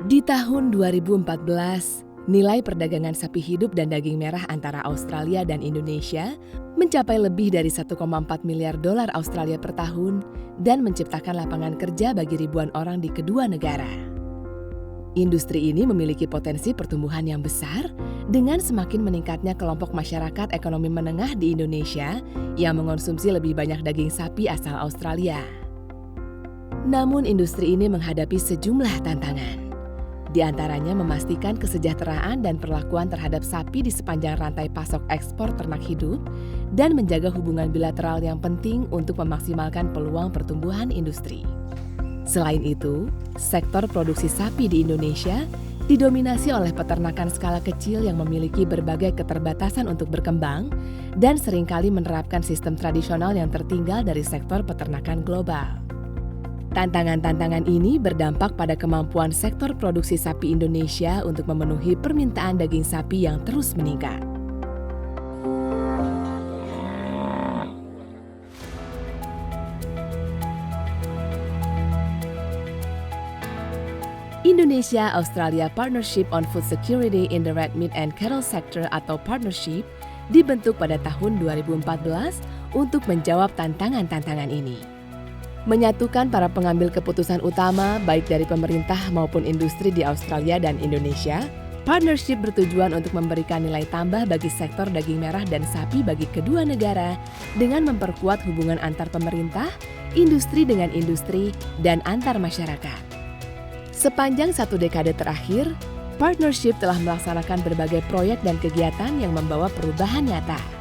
Di tahun 2014, nilai perdagangan sapi hidup dan daging merah antara Australia dan Indonesia mencapai lebih dari 1,4 miliar dolar Australia per tahun dan menciptakan lapangan kerja bagi ribuan orang di kedua negara. Industri ini memiliki potensi pertumbuhan yang besar dengan semakin meningkatnya kelompok masyarakat ekonomi menengah di Indonesia yang mengonsumsi lebih banyak daging sapi asal Australia. Namun industri ini menghadapi sejumlah tantangan. Di antaranya memastikan kesejahteraan dan perlakuan terhadap sapi di sepanjang rantai pasok ekspor ternak hidup dan menjaga hubungan bilateral yang penting untuk memaksimalkan peluang pertumbuhan industri. Selain itu, sektor produksi sapi di Indonesia didominasi oleh peternakan skala kecil yang memiliki berbagai keterbatasan untuk berkembang dan seringkali menerapkan sistem tradisional yang tertinggal dari sektor peternakan global. Tantangan-tantangan ini berdampak pada kemampuan sektor produksi sapi Indonesia untuk memenuhi permintaan daging sapi yang terus meningkat. Indonesia-Australia Partnership on Food Security in the Red Meat and Cattle Sector atau Partnership dibentuk pada tahun 2014 untuk menjawab tantangan-tantangan ini. Menyatukan para pengambil keputusan utama baik dari pemerintah maupun industri di Australia dan Indonesia, partnership bertujuan untuk memberikan nilai tambah bagi sektor daging merah dan sapi bagi kedua negara dengan memperkuat hubungan antar pemerintah, industri dengan industri, dan antar masyarakat. Sepanjang 1 dekade terakhir, partnership telah melaksanakan berbagai proyek dan kegiatan yang membawa perubahan nyata.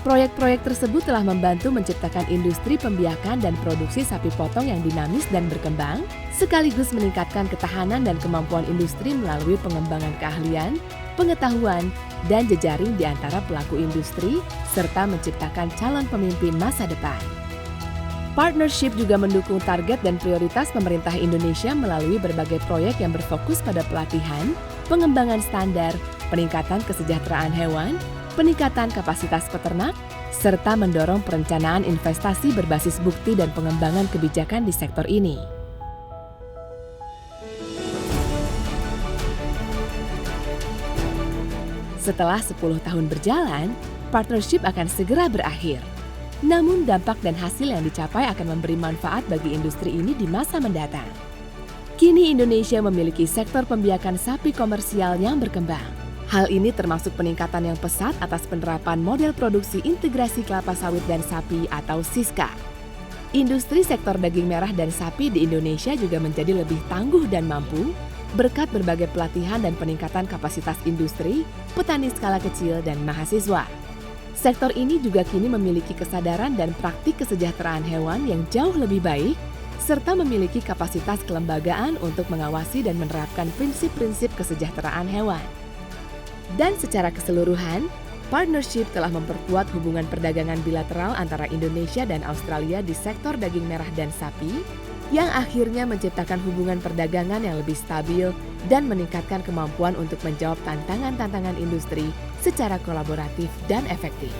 Proyek-proyek tersebut telah membantu menciptakan industri pembiakan dan produksi sapi potong yang dinamis dan berkembang, sekaligus meningkatkan ketahanan dan kemampuan industri melalui pengembangan keahlian, pengetahuan, dan jejaring di antara pelaku industri, serta menciptakan calon pemimpin masa depan. Partnership juga mendukung target dan prioritas pemerintah Indonesia melalui berbagai proyek yang berfokus pada pelatihan, pengembangan standar, peningkatan kesejahteraan hewan, peningkatan kapasitas peternak, serta mendorong perencanaan investasi berbasis bukti dan pengembangan kebijakan di sektor ini. Setelah 10 tahun berjalan, partnership akan segera berakhir. Namun dampak dan hasil yang dicapai akan memberi manfaat bagi industri ini di masa mendatang. Kini Indonesia memiliki sektor pembiakan sapi komersial yang berkembang. Hal ini termasuk peningkatan yang pesat atas penerapan model produksi integrasi kelapa sawit dan sapi atau SISKA. Industri sektor daging merah dan sapi di Indonesia juga menjadi lebih tangguh dan mampu berkat berbagai pelatihan dan peningkatan kapasitas industri, petani skala kecil, dan mahasiswa. Sektor ini juga kini memiliki kesadaran dan praktik kesejahteraan hewan yang jauh lebih baik, serta memiliki kapasitas kelembagaan untuk mengawasi dan menerapkan prinsip-prinsip kesejahteraan hewan. Dan secara keseluruhan, partnership telah memperkuat hubungan perdagangan bilateral antara Indonesia dan Australia di sektor daging merah dan sapi, yang akhirnya menciptakan hubungan perdagangan yang lebih stabil dan meningkatkan kemampuan untuk menjawab tantangan-tantangan industri secara kolaboratif dan efektif.